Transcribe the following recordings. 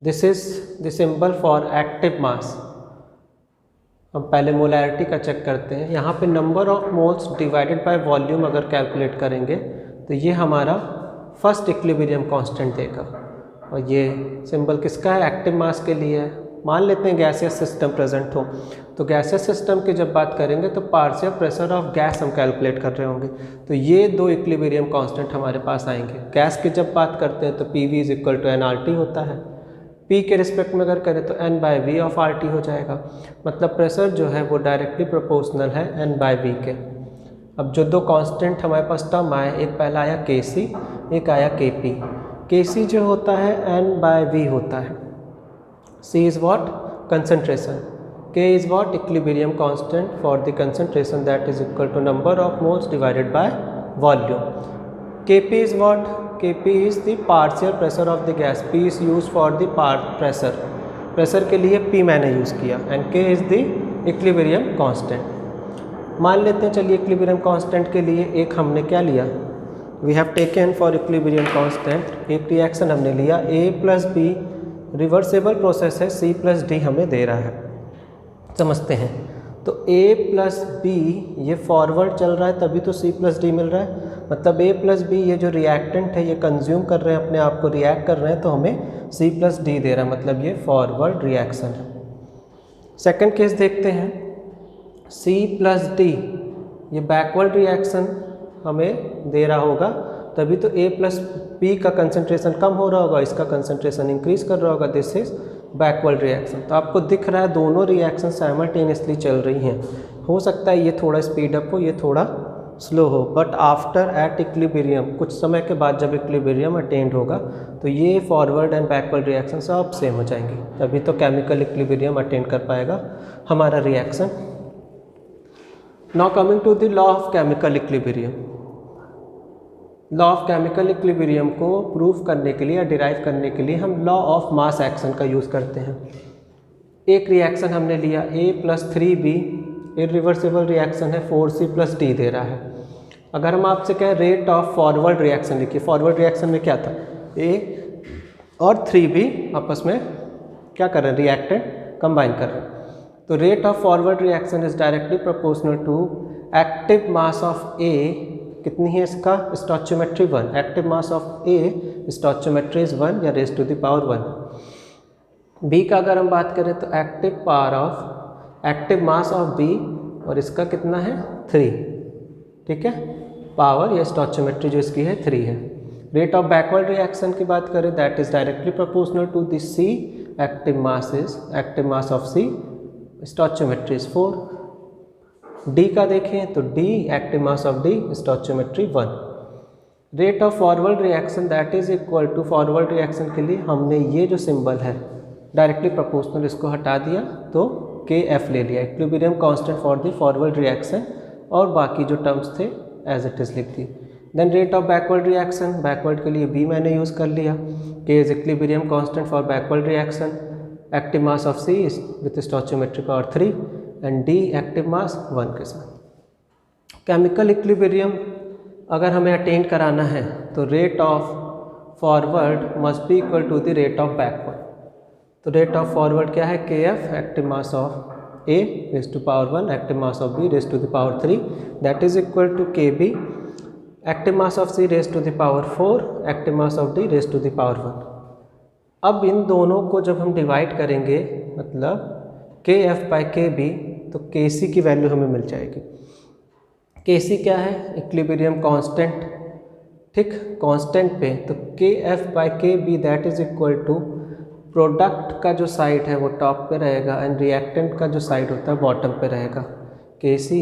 This is the symbol for active mass. हम पहले molarity का चेक करते हैं। यहाँ पे number of moles divided by volume अगर कैलकुलेट करेंगे तो ये हमारा फर्स्ट इक्विलिब्रियम कांस्टेंट देगा। और ये सिंबल किसका है? एक्टिव मास के लिए है। मान लेते हैं गैसियस सिस्टम प्रेजेंट हो, तो गैसियस सिस्टम की जब बात करेंगे तो पार्शियल प्रेशर ऑफ गैस हम कैलकुलेट कर रहे होंगे। तो ये दो इक्विलिब्रियम कांस्टेंट हमारे पास आएंगे। गैस की जब बात करते हैं तो PV is equal to nRT होता है। P के रिस्पेक्ट में अगर करें तो N/V ऑफ RT हो जाएगा। मतलब प्रेशर जो है वो डायरेक्टली प्रोपोर्शनल है N/V के। अब जो दो कांस्टेंट हमारे पास टर्म आए, एक पहला आया Kc, एक आया Kp। Kc जो होता है N/V होता है। C is what? Concentration. K is what? Equilibrium constant for the concentration that is equal to number of moles divided by volume. Kp is what? Kp is the partial pressure of the gas. P is used for the pressure. Pressure के लिए P मैंने use किया and K is the equilibrium constant. मान लेते हैं, चलिए equilibrium constant के लिए एक हमने क्या लिया? We have taken for equilibrium constant एक रिएक्शन हमने लिया A plus B, reversible process है, C+D हमें दे रहा है। समझते हैं। तो A plus B ये फॉरवर्ड चल रहा है तभी तो C+D मिल रहा है। मतलब A plus B ये जो रिएक्टेंट है ये कंज्यूम कर रहे हैं, अपने आप को रिएक्ट कर रहे हैं, तो हमें C+D दे रहा है। मतलब ये फॉरवर्ड रिएक्शन है। सेकंड केस देखते हैं। C+D ये बैकवर्ड रिएक्शन हमें दे रहा होगा, तभी तो A plus B का कंसंट्रेशन कम हो रहा होगा, इसका कंसंट्रेशन इंक्रीज कर रहा होगा। This is backward reaction. तो आपको दिख रहा है दोनों रिएक्शन साइमल्टेनियसली चल रही हैं। हो सकता है ये थोड़ा स्पीड अप हो, ये थोड़ा स्लो हो, बट आफ्टर एट इक्विलिब्रियम, कुछ समय के बाद जब इक्विलिब्रियम अटेंड होगा तो ये फॉरवर्ड एंड बैकवर्ड रिएक्शन सब सेम हो जाएंगे, तभी तो केमिकल इक्विलिब्रियम अटेंड कर पाएगा हमारा reaction. Now coming to the law of chemical equilibrium. Law of chemical equilibrium को प्रूव करने के लिए या डिराइव करने के लिए हम लॉ ऑफ मास एक्शन का यूज़ करते हैं। एक रिएक्शन हमने लिया A plus 3B, irreversible reaction है, 4C plus D दे रहा है। अगर हम आपसे कहें रेट ऑफ फॉरवर्ड रिएक्शन लिखिए। फॉरवर्ड रिएक्शन में क्या था? A और 3B आपस में क्या कर रहे हैं? रिएक्टेंट कंबाइन कर रहे हैं। तो rate of forward reaction is directly proportional to active mass of A। कितनी है इसका? Stoichiometry 1। Active mass of A stoichiometry is 1 या raise to the power 1। B का अगर हम बात करें तो एक्टिव मास ऑफ B और इसका कितना है? 3। ठीक है, पावर या स्टोइचियोमेट्री जो इसकी है 3 है। रेट ऑफ बैकवर्ड रिएक्शन की बात करें that is directly proportional to the C। Active mass of C stoichiometry is 4। D का देखें तो D active mass of D stoichiometry 1। Rate of forward reaction that is equal to, forward reaction के लिए हमने ये जो सिंबल है directly proportional इसको हटा दिया तो KF ले लिया, equilibrium constant for the forward reaction, और बाकी जो टर्म्स थे एज इट इज लिख दिए। Then rate of backward reaction, backward के लिए B मैंने यूज़ कर लिया। K is equilibrium constant for backward reaction, active mass of C with stoichiometry power 3 and D active mass 1 के साथ। केमिकल इक्विलिब्रियम अगर हमें अटेन कराना है तो rate of forward must be equal to the rate of backward. तो rate of forward क्या है? KF active mass of A raise to power 1, active mass of B raise to the power 3, that is equal to KB active mass of C raise to the power 4, active mass of D raise to the power 1। अब इन दोनों को जब हम divide करेंगे, मतलब KF by KB, तो KC की value हमें मिल जाएगी। KC क्या है? Equilibrium constant. ठीक, कांस्टेंट पे तो KF by KB that is equal to product का जो साइड है वो टॉप पे रहेगा एंड रिएक्टेंट का जो साइड होता है बॉटम पे रहेगा। KC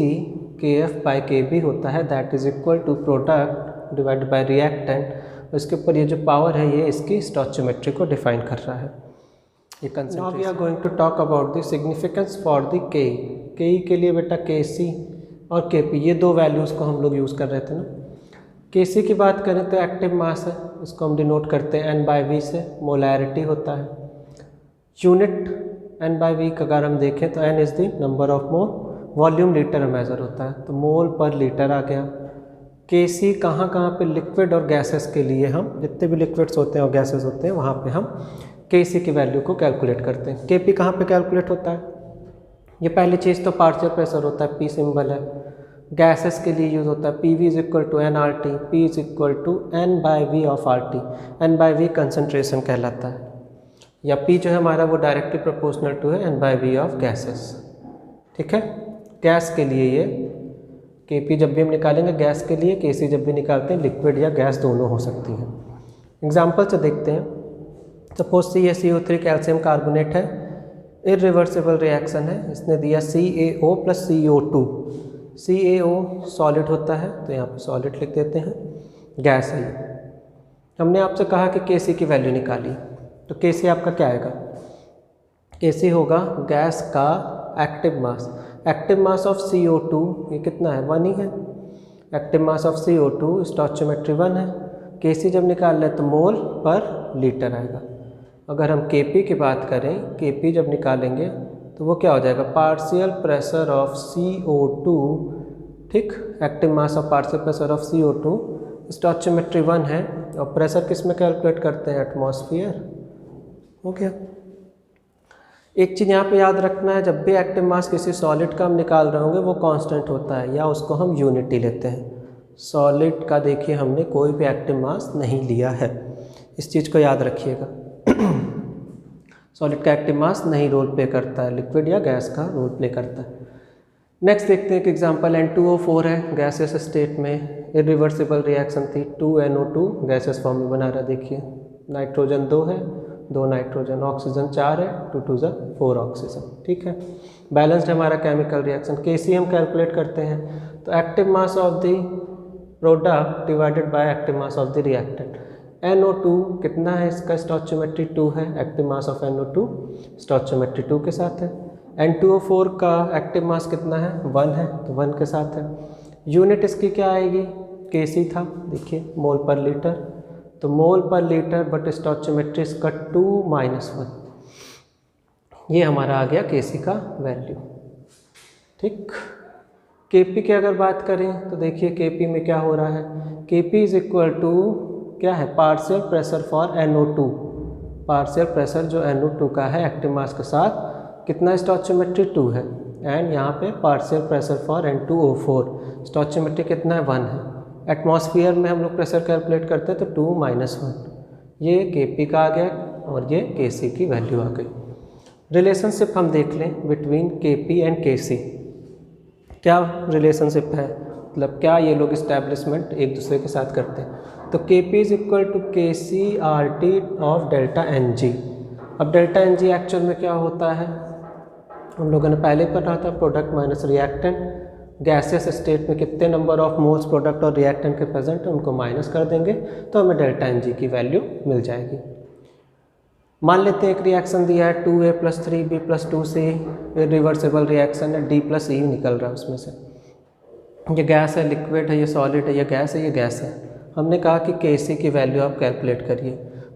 KF बाई KB होता है that is equal to product divided by reactant. इसके ऊपर ये जो पावर है ये इसकी स्टोइचियोमेट्री को डिफाइन कर रहा है। Now we are going to talk about the significance for the Ke। Ke के लिए बेटा KC और KP ये दो वैल्यूज़ को हम लोग यूज़ कर रहे थे ना। KC की बात करें तो एक्टिव मास है, इसको हम डिनोट करते हैं N/V से। मोलैरिटी होता है। यूनिट N/V का अगर हम देखें तो N is the number of mole, volume litre में मेजर होता है तो मोल पर लीटर आ गया। KC कहाँ पे? लिक्विड और गैसेस के लिए हम जितने भी लिक्विड्स होते हैं और गैसेस होते हैं वहाँ पे हम Kc की वैल्यू को कैलकुलेट करते हैं। Kp कहाँ पे कैलकुलेट होता है? ये पहली चीज़ तो पार्शियल प्रेशर होता है, P सिंबल है। गैसेस के लिए यूज़ होता है PV is equal to nRT, P is equal to N/V of RT। N/V concentration कहलाता है, या P जो है हमारा वो डायरेक्टली प्रोपोर्शनल टू है N/V ऑफ गैसेस। ठीक है, गैस के लिए ये Kp जब भी हम निकालेंगे गैस के लिए, Kc जब भी निकालते हैं लिक्विड या गैस दोनों हो सकती हैं। एग्जाम्पल से देखते हैं। सपोज CaCO3 कैल्शियम कार्बोनेट है, इरिवर्सिबल रिएक्शन है, इसने दिया CaO plus CO2। CaO solid होता है तो यहाँ पे सॉलिड लिख देते हैं, गैस है ये। हमने आपसे कहा कि Kc की वैल्यू निकाली, तो Kc आपका क्या आएगा? Kc होगा गैस का active mass. Active mass of CO2 ये कितना है? 1 ही है। Active mass of CO2 stoichiometry 1 है। Kc जब निकाल लें तो मोल पर लीटर आएगा। अगर हम Kp की बात करें, Kp जब निकालेंगे तो वो क्या हो जाएगा? पार्शियल प्रेशर ऑफ CO2, ठीक, active mass of partial pressure of CO2 stoichiometry 1 है, और प्रेशर किस में कैलकुलेट करते हैं? एटमॉस्फेयर। हो गया। एक चीज़ यहाँ पे याद रखना है, जब भी एक्टिव मास किसी सॉलिड का हम निकाल रहे होंगे वो कांस्टेंट होता है, या उसको हम यूनिटी लेते हैं। सॉलिड का देखिए हमने कोई भी एक्टिव मास नहीं लिया है, इस चीज़ को याद रखिएगा। सॉलिड का एक्टिव मास नहीं रोल प्ले करता है, लिक्विड या गैस का रोल प्ले करता है। नेक्स्ट देखते हैं एक एग्जांपल, N2O4 है, गैसेस स्टेट में, इरिवर्सिबल रिएक्शन थी, 2NO2 गैसेस फॉर्म में बना रहा। देखिए नाइट्रोजन 2 है, 2 नाइट्रोजन, ऑक्सीजन 4 है, 2 2 4 ऑक्सीजन। ठीक है, बैलेंस्ड है हमारा केमिकल रिएक्शन। Kc हम कैलकुलेट करते हैं, तो active mass of the product divided by active mass of the reactant. NO2 कितना है? इसका स्टोइचियोमेट्री 2 है, active mass of NO2 stoichiometry 2 के साथ है। N2O4 का एक्टिव मास कितना है? 1 है, तो 1 के साथ है। यूनिट इसकी क्या आएगी? Kc था, देखिए मोल पर लीटर, तो मोल पर लीटर बट स्टोइचियोमेट्री इसका 2 - 1, ये हमारा आ गया Kc का वैल्यू। ठीक, Kp की अगर बात करें तो देखिए Kp में क्या हो रहा है? Kp इज इक्वल टू क्या है? Partial pressure for NO2। Partial pressure जो NO2 का है एक्टिव मास के साथ, कितना स्टोइचियोमेट्री 2 है, एंड यहाँ पे partial pressure for N2O4 stoichiometry कितना है? 1 है। एटमॉस्फेयर में हम लोग प्रेशर कैलकुलेट करते हैं तो 2 - 1, ये Kp का आ गया और ये Kc की वैल्यू आ गई। रिलेशनशिप हम देख लें बिटवीन Kp एंड Kc, क्या रिलेशनशिप है, मतलब क्या ये लोग इस्टेब्लिशमेंट एक दूसरे के साथ करते हैं। तो Kp is equal to KcRT of delta Ng। अब डेल्टा Ng एक्चुअल में क्या होता है? हम लोगों ने पहले पढ़ा था, product minus reactant. Gaseous state में कितने नंबर ऑफ मोल्स प्रोडक्ट और रिएक्टेंट के प्रेजेंट है उनको माइनस कर देंगे तो हमें डेल्टा Ng की वैल्यू मिल जाएगी। मान लेते हैं एक रिएक्शन दिया है 2A + 3B + 2C, reversible reaction है, D + E निकल रहा है उसमें से। ये गैस है, लिक्विड है, ये सॉलिड है, ये गैस है, ये गैस है। हमने कहा कि Kc की वैल्यू आप कैलकुलेट करिए,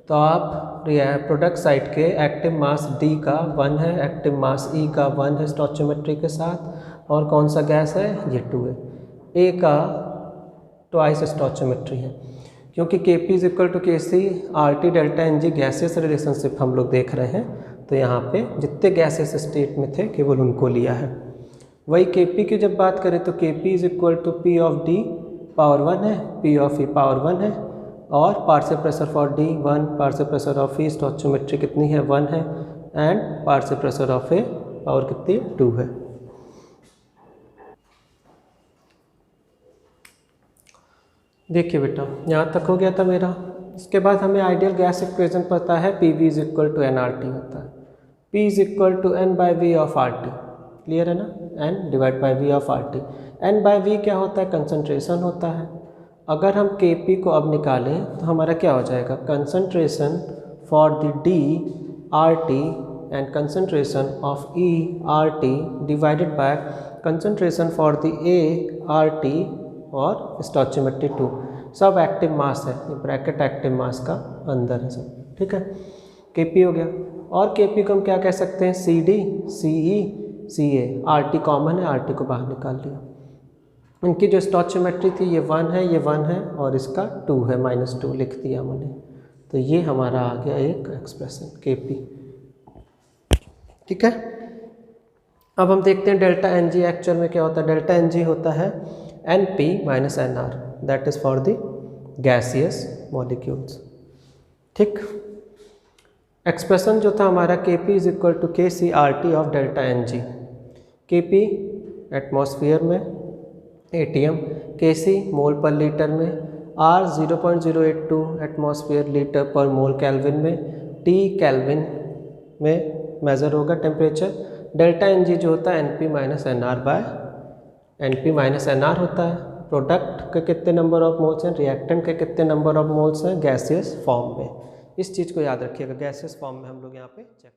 तो आप प्रोडक्ट साइड के एक्टिव मास D का 1 है, एक्टिव मास E का 1 है स्टोइचियोमेट्री के साथ, और कौन सा गैस है? ये 2 है। A का ट्वाइस स्टोइचियोमेट्री है, क्योंकि Kp is equal to KcRT delta Ng gaseous relationship हम लोग देख रहे हैं, तो यहाँ पे जितने गैसियस स्टेट में थे केवल उनको लिया है। वही Kp की जब बात करें तो Kp is equal to P of D power 1 है, P ऑफ E पावर 1 है, और partial pressure for D 1, partial pressure of E stoichiometry कितनी है? 1 है, and partial pressure of A power कितनी? 2 है। देखिए बेटा यहाँ तक हो गया था मेरा। इसके बाद हमें आइडियल गैस इक्वेशन पता है, PV is equal to nRT होता है। P is equal to N/V of RT, clear है ना? N divide by V of RT। N/V क्या होता है? कंसंट्रेशन होता है। अगर हम Kp को अब निकालें तो हमारा क्या हो जाएगा? Concentration for the D RT and concentration of E RT divided by concentration for the A RT और स्टोइचियोमेट्री 2, सब एक्टिव मास है, ये ब्रैकेट एक्टिव मास का अंदर है सब। ठीक है, Kp हो गया। और Kp को हम क्या कह सकते हैं? CD, Ce, Ca। RT common है, RT को बाहर निकाल लिया। इनकी जो स्टोइचियोमेट्री थी ये 1 है, ये 1 है, और इसका 2 है, -2 लिख दिया मैंने। तो ये हमारा आ गया एक एक्सप्रेशन Kp। ठीक है, अब हम देखते हैं डेल्टा Ng एक्चुअल में क्या होता है। डेल्टा Ng होता है Np minus Nr, that is for the gaseous molecules. ठीक, एक्सप्रेशन जो था हमारा Kp is equal to KCRT of delta Ng। Kp atmosphere में atm, Kc mole per litre में, R 0.082 atmosphere litre per mole kelvin में, T kelvin में measure होगा temperature. Delta Ng जो होता है Np minus Nr by Np minus Nr होता है। प्रोडक्ट के कितने नंबर ऑफ मोल्स हैं, रिएक्टेंट के कितने नंबर ऑफ मोल्स हैं गैसियस फॉर्म में। इस चीज़ को याद रखिएगा, गैसियस फॉर्म में हम लोग यहाँ पे चेक